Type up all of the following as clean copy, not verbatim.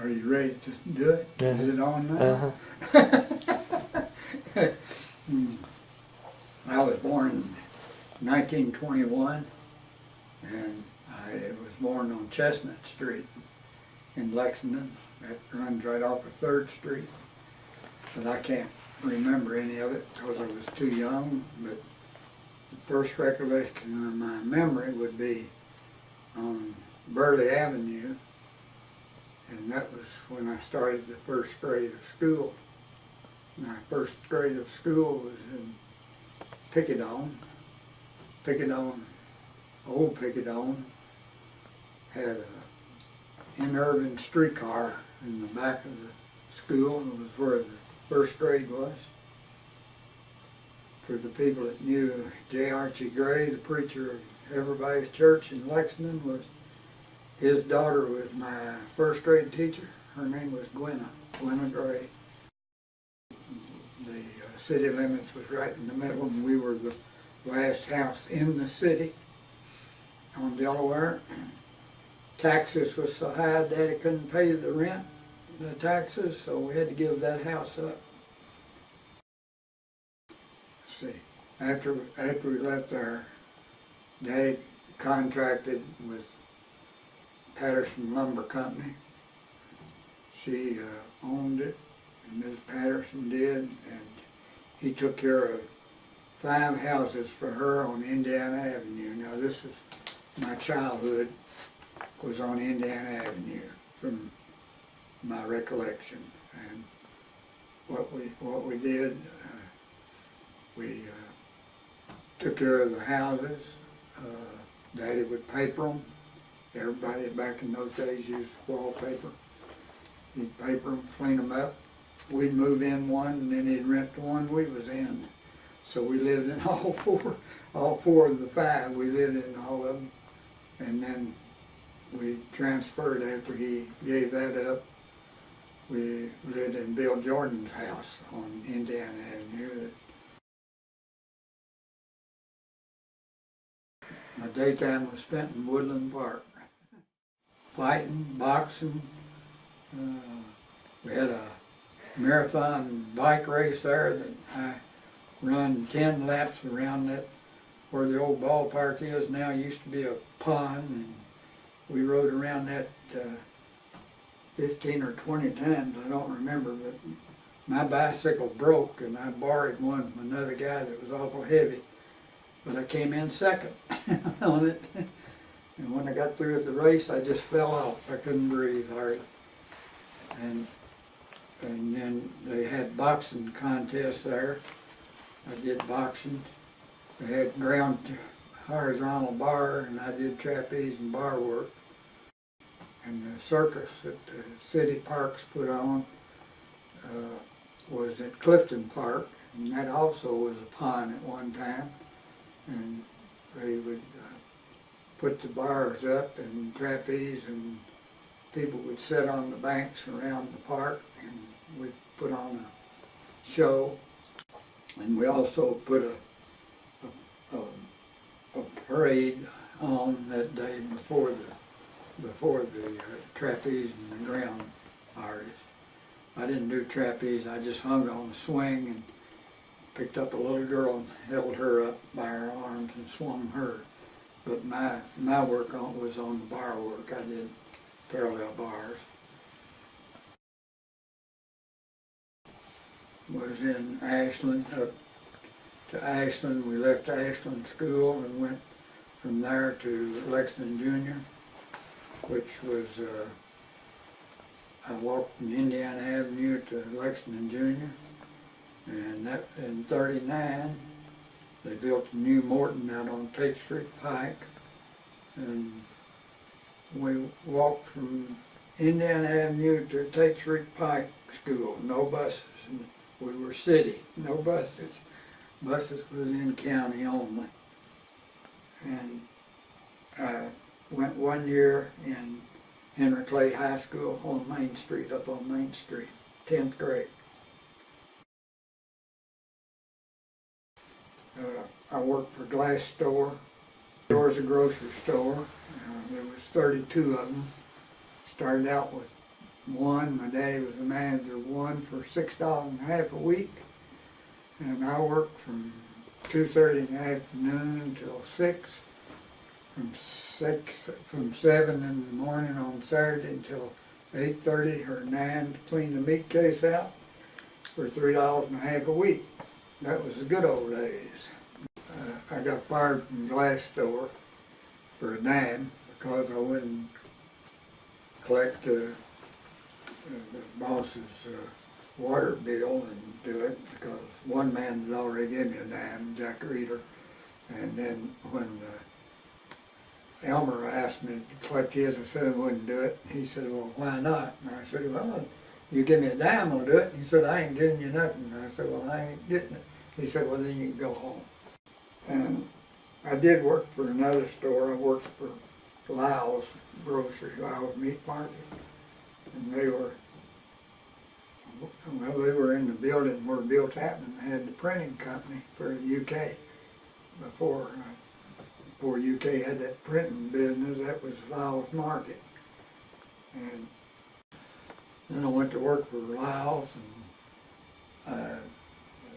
Are you ready to do it? Is it on now? I was born in 1921, and I was born on Chestnut Street in Lexington. That runs right off of 3rd Street. But I can't remember any of it because I was too young. But the first recollection of my memory would be on Burley Avenue, and that was when I started the first grade of school. My first grade of school was in Pickadon. Old Pickadon had an interurban streetcar in the back of the school. It was where the first grade was. For the people that knew J. Archie Gray, the preacher of Everybody's Church in Lexington, his daughter was my first grade teacher. Her name was Gwenna Gray. The city limits was right in the middle, and we were the last house in the city on Delaware. Taxes was so high, Daddy couldn't pay the taxes, so we had to give that house up. See, after we left there, Daddy contracted with Patterson Lumber Company. She owned it, and Ms. Patterson did, and he took care of 5 houses for her on Indiana Avenue. Now this is my childhood, was on Indiana Avenue from my recollection. And what we did, we took care of the houses. Daddy would paper them. Everybody back in those days used wallpaper. He'd paper them, clean them up. We'd move in one, and then he'd rent the one we was in. So we lived in all four of the 5. We lived in all of them. And then we transferred after he gave that up. We lived in Bill Jordan's house on Indiana Avenue. My daytime was spent in Woodland Park, fighting, boxing. We had a marathon bike race there that I run 10 laps around that, where the old ballpark is now. Used to be a pond, and we rode around that 15 or 20 times. I don't remember, but my bicycle broke, and I borrowed one from another guy that was awful heavy. But I came in second on it. And when I got through with the race, I just fell off. I couldn't breathe hardly. And then they had boxing contests there. I did boxing. They had ground horizontal bar, and I did trapeze and bar work. And the circus that the city parks put on was at Clifton Park, and that also was a pond at one time. And they would put the bars up and trapeze, and people would sit on the banks around the park, and we'd put on a show. And we also put a parade on that day before the trapeze and the ground artists. I didn't do trapeze. I just hung on the swing and picked up a little girl and held her up by her arms and swung her. But my work was on the bar work. I did parallel bars. Was in Ashland, up to Ashland. We left Ashland School and went from there to Lexington Junior, which was, I walked from Indiana Avenue to Lexington Junior. And that in '39, they built a new Morton out on Tate Street Pike. And we walked from Indiana Avenue to Tate Street Pike School, no buses. And we were city, no buses. Buses was in county only. And I went 1 year in Henry Clay High School on Main Street, up on Main Street, 10th grade. I worked for Glass Store. There was a grocery store. There was 32 of them. Started out with one. My daddy was the manager of one for $6.50 a week. And I worked from 2:30 in the afternoon till 6, from 7 in the morning on Saturday until 8:30 or 9 to clean the meat case out for $3.50 a week. That was the good old days. I got fired from the glass store for a dime because I wouldn't collect the boss's water bill and do it, because one man had already given me a dime, Jack Reeder. And then when Elmer asked me to collect his, I said I wouldn't do it. He said, well, why not? And I said, well, you give me a dime, I'll do it. And he said, I ain't giving you nothing. And I said, well, I ain't getting it. He said, well, then you can go home. And I did work for another store. I worked for Lyle's Grocery, Lyle's Meat Market. And they were in the building where Bill Tapman had the printing company for the UK. Before UK had that printing business, that was Lyle's Market. And then I went to work for Lyle's and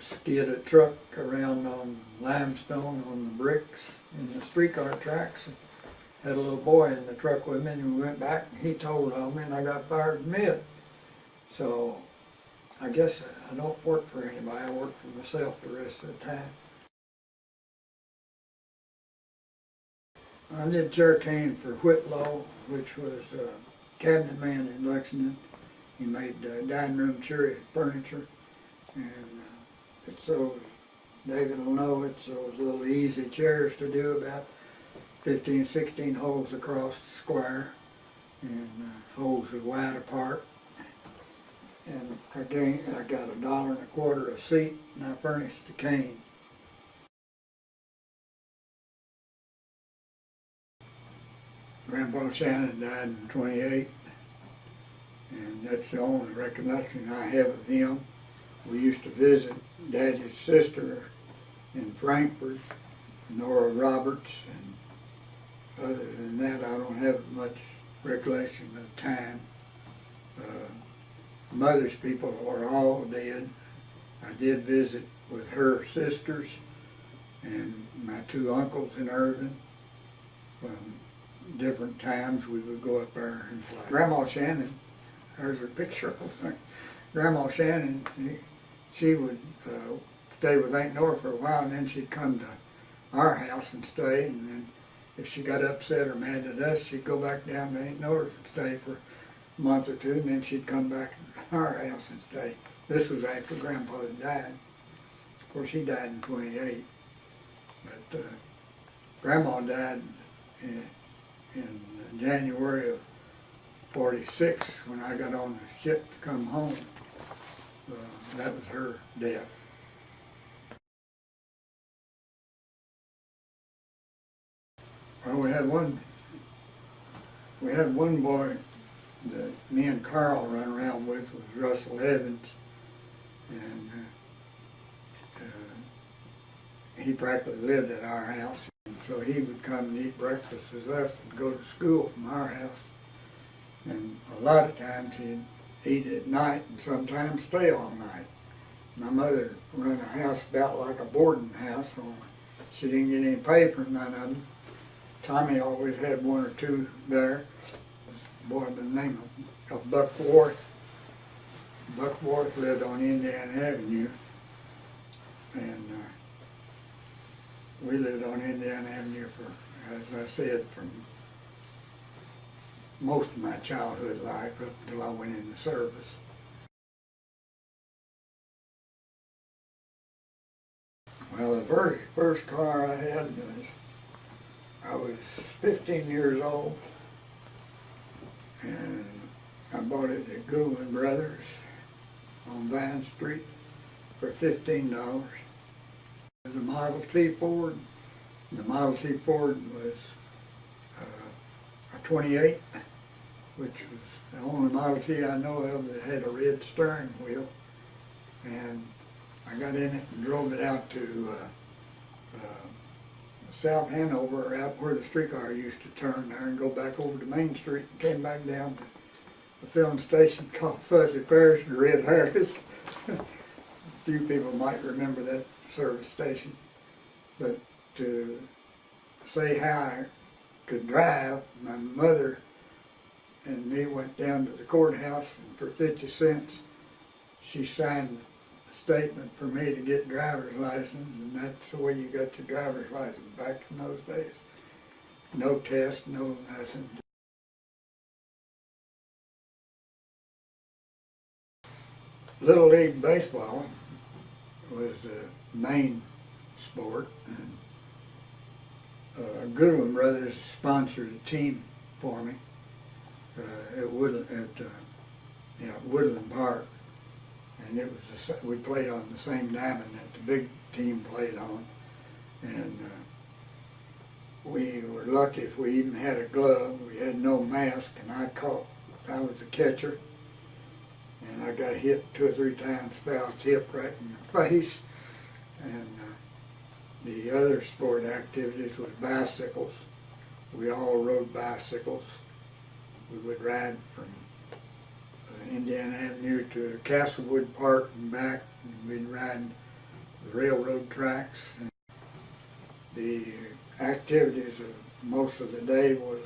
skid a truck around on limestone on the bricks in the streetcar tracks. And had a little boy in the truck with me, and we went back and he told on me and I got fired from it. So I guess I don't work for anybody, I work for myself the rest of the time. I did chair cane for Whitlow, which was a cabinet man in Lexington. He made dining room cherry furniture, and it's those, David will know, it's those little easy chairs to do, about 15, 16 holes across the square, and holes are wide apart. And I got $1.25 a seat, and I furnished the cane. Grandpa Shannon died in '28, and that's the only recollection I have of him. We used to visit Daddy's sister in Frankfort, Nora Roberts, and other than that, I don't have much recollection of time. Mother's people are all dead. I did visit with her sisters and my two uncles in Irving. From different times we would go up there and play. Grandma Shannon, there's a picture of her. Grandma Shannon, she would stay with Aunt Nora for a while, and then she'd come to our house and stay, and then if she got upset or mad at us, she'd go back down to Aunt Nora's and stay for a month or two, and then she'd come back to our house and stay. This was after Grandpa had died. Of course, he died in '28, but Grandma died in January of '46 when I got on the ship to come home. That was her death. Well, we had one boy that me and Carl run around with, was Russell Evans, and he practically lived at our house. So he would come and eat breakfast with us and go to school from our house. And a lot of times he'd eat at night and sometimes stay all night. My mother run a house about like a boarding house. So she didn't get any pay for none of them. Tommy always had one or two there. A boy by the name of Buck Worth. Buck Worth lived on Indiana Avenue. And we lived on Indiana Avenue for, as I said, from most of my childhood life up until I went into service. Well, the very first car I had I was 15 years old, and I bought it at Coleman Brothers on Vine Street for $15. It was a Model T Ford. The Model T Ford was a 28, which was the only Model T I know of that had a red steering wheel. And I got in it and drove it out to South Hanover, out where the streetcar used to turn there, and go back over to Main Street, and came back down to a filling station called Fuzzy Parish and Red Harris. A few people might remember that service station. But to say how I could drive, my mother and me went down to the courthouse, and for 50 cents, she signed a statement for me to get driver's license, and that's the way you got your driver's license back in those days. No test, no nothing. Little League baseball was the main sport, and Goodwin Brothers sponsored a team for me at Woodland Park, and it was we played on the same diamond that the big team played on, and we were lucky if we even had a glove. We had no mask, and I was a catcher, and I got hit 2 or 3 times, foul tip right in the face. And the other sport activities was bicycles. We all rode bicycles. We would ride from Indiana Avenue to Castlewood Park and back, and we'd ride the railroad tracks. And the activities of most of the day was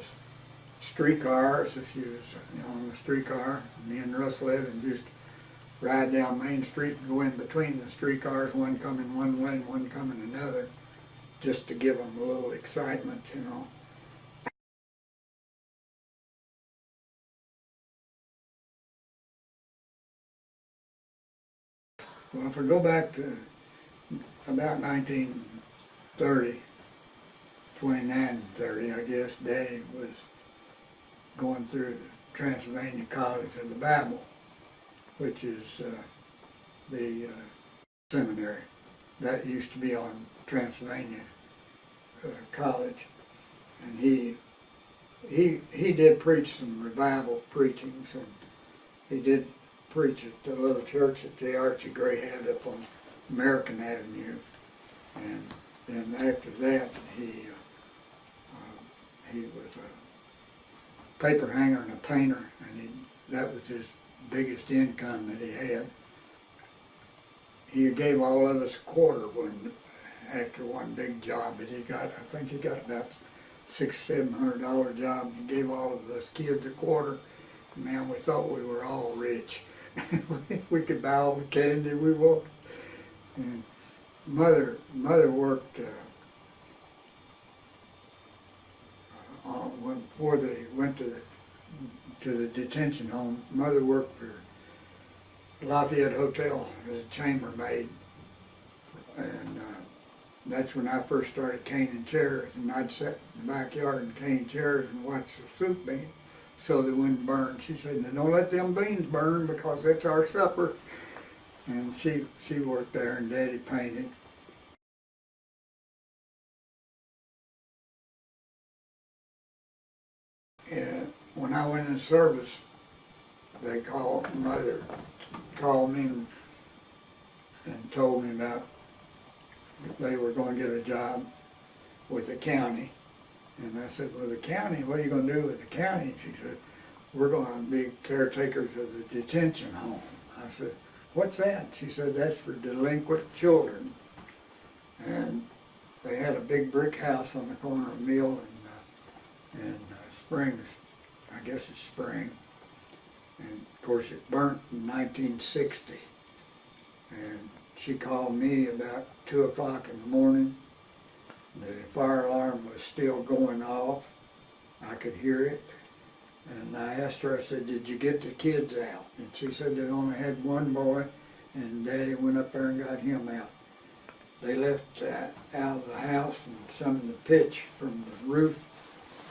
streetcars. If you was on a streetcar, me and Russell Evans used to ride down Main Street and go in between the streetcars, one coming one way and one coming another, just to give them a little excitement, you know. Well, if we go back to about 1930, 29, 30, I guess, Daddy was going through the Transylvania College of the Bible, which is the seminary. That used to be on Transylvania College. And he did preach some revival preachings, and he did preach at the little church that the Archie Gray had up on American Avenue. And then after that, he was a paper hanger and a painter, and that was his biggest income that he had. He gave all of us a quarter after one big job that he got. I think he got about $600-700 job, and he gave all of us kids a quarter. Man, we thought we were all rich. We could buy all the candy we wanted. And Mother worked before they went to the detention home. Mother worked for Lafayette Hotel as a chambermaid, and that's when I first started caning chairs. And I'd sit in the backyard and cane chairs and watch the soup beans so they wouldn't burn. She said, "Now don't let them beans burn because that's our supper." And she worked there, and Daddy painted. And when I went in service, Mother called me and told me about they were going to get a job with the county. And I said, "Well, the county, what are you going to do with the county?" She said, "We're going to be caretakers of the detention home." I said, "What's that?" She said, "That's for delinquent children." And they had a big brick house on the corner of Mill and Springs. I guess it's Spring. And of course it burnt in 1960. And she called me about 2 o'clock in the morning. The fire alarm was still going off. I could hear it. And I asked her, I said, "Did you get the kids out?" And she said they only had one boy, and Daddy went up there and got him out. They left out of the house, and some of the pitch from the roof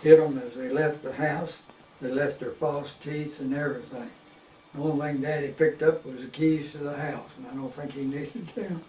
hit them as they left the house. They left their false teeth and everything. The only thing Daddy picked up was the keys to the house, and I don't think he needed them.